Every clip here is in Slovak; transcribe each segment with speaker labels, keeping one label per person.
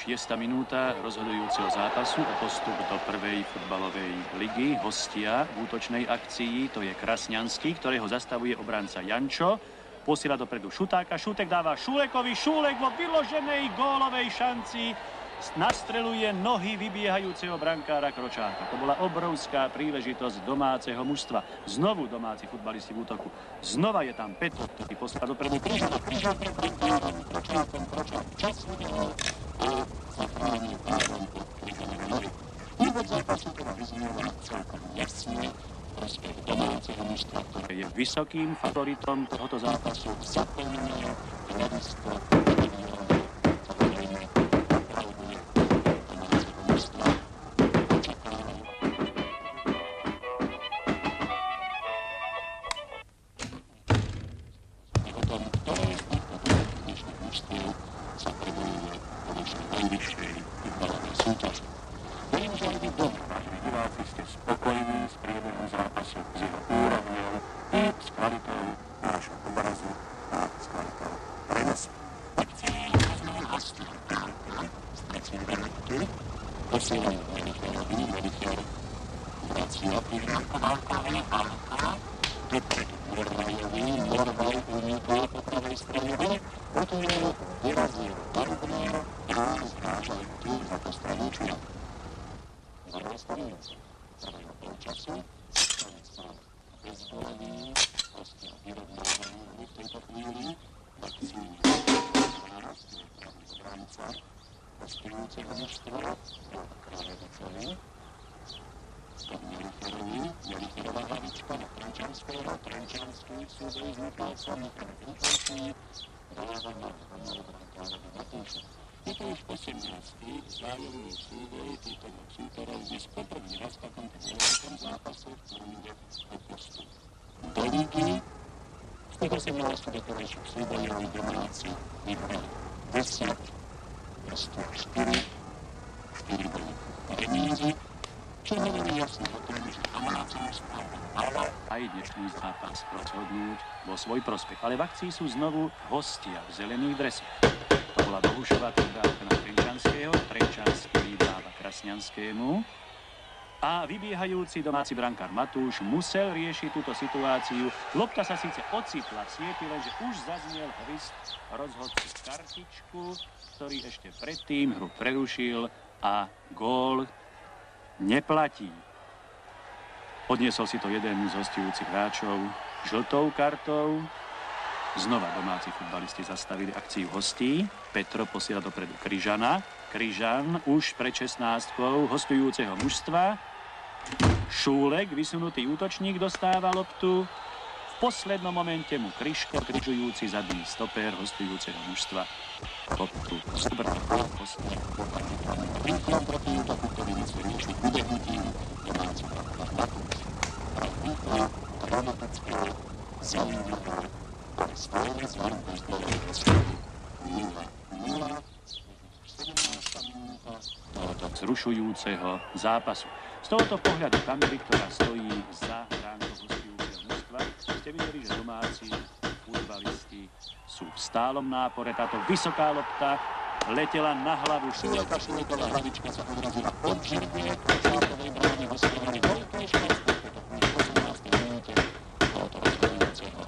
Speaker 1: 6. minúta rozhodujúceho zápasu o postup do prvej futbalovej ligy. Hostia v útočnej akcii, to je Krasňanský, ktorého zastavuje obranca Jančo. Posiela dopredu Šutáka, Šutek dáva Šulekovi, Šulek vo vyloženej gólovej šanci nastreluje nohy vybiehajúceho brankára Kročáka. To bola obrovská príležitosť domáceho mužstva. Znovu domáci futbalisti v útoku. Znova je tam Petr, ktorý posiela dopredu Kryžana. Úvod zápasu teda vyznieva celkom jasne. Prospech domáceho mužstva, ktoré je vysokým favoritom tohoto zápasu. Zaplnenie, hľadisko, samozrejme, napravduje domáceho mužstva. Očakávajú. O tom, ktoré z týchto dnešných mužstiev sa prebojuje po dnešnej najvyššej futbalovej súťaži. Verím, že aj vy doma, vážení diváci, ste spokojní s priebehom zápasu, s jeho úrovňou i s kvalitou nášho obrazu a s kvalitou prenosu. Akcii rozmeru hostia Kárka z 3. minúty posielajú Melicherovi, Melicher vracia prihrávka Válkovi, Válka dopredu Morvajovi, Morvaj unikol po pravej strane viny, otvoril vyrazil Barubner a zrážajú tu za to stranu Čuja. Zastavujúci prvého polčasu, ktorý sa bezvolený, hostia vyrovnávajú v tejto chvíli, akcií náraz, je pravý obranca hostujúceho mužstva, Jana Krajevicovi, stop Melicherovi, Melicherová hlavička na Trenčanského, Trenčanský v súboji s Mikulcom, prvý útočí, dáva na brankárovi Matúša. Je to už 18. vzájomný súboj týchto dvoch súperov, kde poprvý raz v takomto dôležitom zápase, v ktorom ide o postup do lígy. Z tých 18 doterajších súbojov domáci vyhrali 10, prosto 4 boli remízy, čo hovorí jasne o tom, že domáci správne malo aj dnešný zápas rozhodnúť vo svoj prospech. Ale v akcii sú znovu hostia v zelených dresoch. To bola Bohušová prihrávka na Trenčanského. Trenčanský dáva Krasňanskému. A vybiehajúci domáci brankár Matúš musel riešiť túto situáciu. Lopta sa síce ocitla v sieti, lenže už zaznel hvist rozhodcu kartičku, ktorý ešte predtým hru prerušil a gól neplatí. Odniesol si to jeden z hostujúcich hráčov žltou kartou. Znova domáci futbalisti zastavili akciu hostí. Petro posiela dopredu Kryžana. Kryžan už pred 16-kou hostujúceho mužstva. Šúlek, vysunutý útočník, dostáva loptu. V poslednom momente mu Kryžko, križujúci zadný stoper hostujúceho mužstva, loptu zobral hostia. Rýchlom proti útoku, ktorý musí riešiť ubehnutím domáci brankár Matúš. Rýchlo, dramatické, zaujímavé, ale stále zvaru bezbolovej rozsudky 0-0, 17. minúta tohoto vzrušujúceho zápasu. Z tohoto pohľadu kamery, ktorá stojí za bránkou hostujúceho mužstva, ste videli, že domáci futbalisti sú v stálom nápore. Táto vysoká lopta letela na hlavu Šuleka. Šuleková hlavička sa odrazila od žirnie Kročákovej brány, hostia mali veľké šťastie v tejto 18. minúte tohoto rozhodujúceho.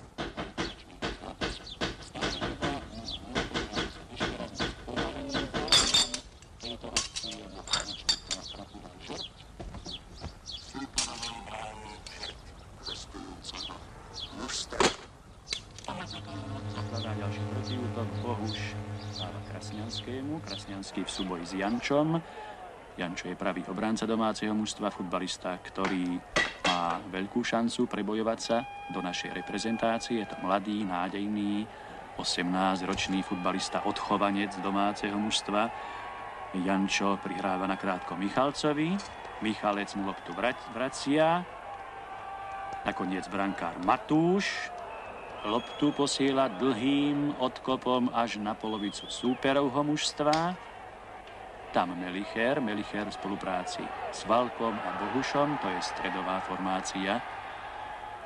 Speaker 1: Ďalší protiútok, Bohuš dáva Krasňanskému. Krasňanský v súboji s Jančom. Jančo je pravý obranca domáceho mužstva, futbalista, ktorý má veľkú šancu prebojovať sa do našej reprezentácie. Je to mladý, nádejný, 18-ročný futbalista, odchovanec domáceho mužstva. Jančo prihráva nakrátko Michalcovi. Michalec mu loptu vracia. Nakoniec brankár Matúš loptu posiela dlhým odkopom až na polovicu súperovho mužstva. Tam Melicher v spolupráci s Valkom a Bohušom, to je stredová formácia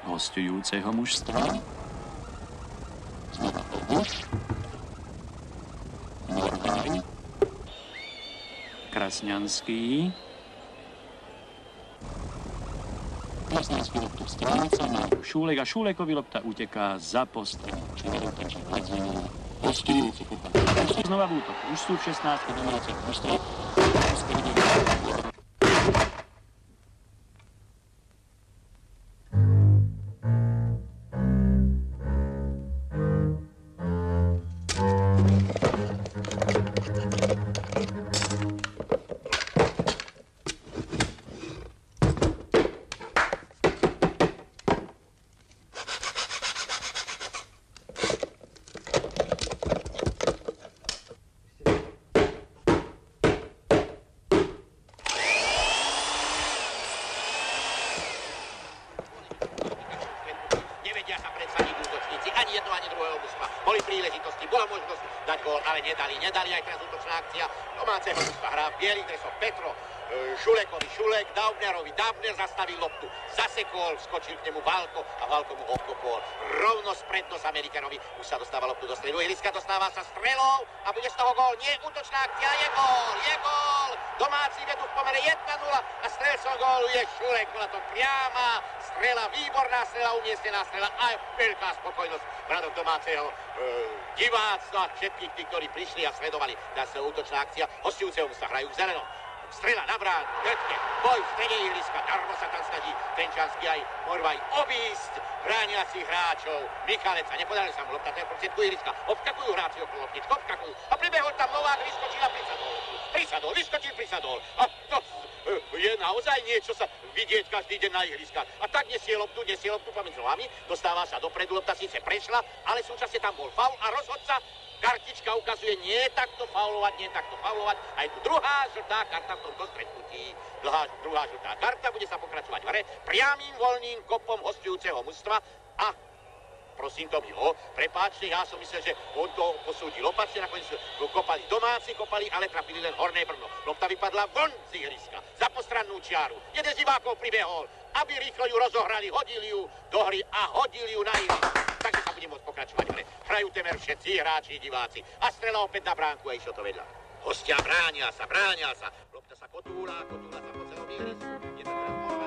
Speaker 1: hostujúceho mužstva. Znova Bohuš, Morvaj,
Speaker 2: Krasňanský.
Speaker 1: Krasňanský loptu stráca na
Speaker 2: Šúlek a Šúlekovi lopta uteká za postrel.
Speaker 1: Čiverotačí Hadzinu. Ostrívici kopali.
Speaker 2: Znova v útok. Už sú v 16.
Speaker 1: Domáce mužstva.
Speaker 3: Nedali aj teraz útočná akcia domáceho mužstva. Hrá v bielých dresoch Petro, Šulekovi Šulek, Daubnerovi. Daubner zastavil loptu, zasekol, skočil k nemu Valko a Valko mu obkopol. Rovno spred nos Amerikanovi. Už sa dostáva loptu do stredu. Ihriska dostáva sa strelou a bude z toho gól. Nie, útočná akcia, je gól. Domáci vedú v pomere 1-0 a strelcom gólu je Šulek. Bola to priama strela, výborná strela, umiestnená strela a veľká spokojnosť v radoch domáceho diváctva a všetkých tých, ktorí prišli a sledovali. Dá sa útočná akcia, hostujúceho sa hrajú v zelenom. Strela na bránu, veľké, boj v strede ihriska, darmo sa tam snaží Trenčanský aj Morvaj obísť brániacich hráčov. Michalec, nepodarili sa mu lopta, ten prostriedku ihriska, obskakujú hráči okolo loptičku, obskakujú a pribehol tam Novák, vyskočil a prisadol. A to je naozaj niečo sa vidieť každý deň na ihriskách. A tak nesie loptu pomedzi nohami, dostáva sa dopredu, lopta síce prešla, ale súčasne tam bol faul a rozhodca kartička ukazuje nie takto faulovať. Aj tu druhá žltá karta v tomto stretnutí. Druhá žltá karta, bude sa pokračovať v hre priamým voľným kopom hostujúceho mužstva a prosím to mi ho, prepáčte, ja som myslel, že on to posúdil opačne, nakoniec kopali domáci, ale trafili len horné brno. Lopta vypadla von z ihriska, za postrannú čiaru. Jeden z divákov pribehol, aby rýchlo ju rozohrali, hodili ju do hry a hodili ju na ihrisko. Takže sa bude môcť pokračovať v hre. Hrajú temer všetci hráči, diváci. A strela opäť na bránku a išlo to vedľa. Hostia bránia sa. Lopta sa kotúla sa po celom ihrisku. Je to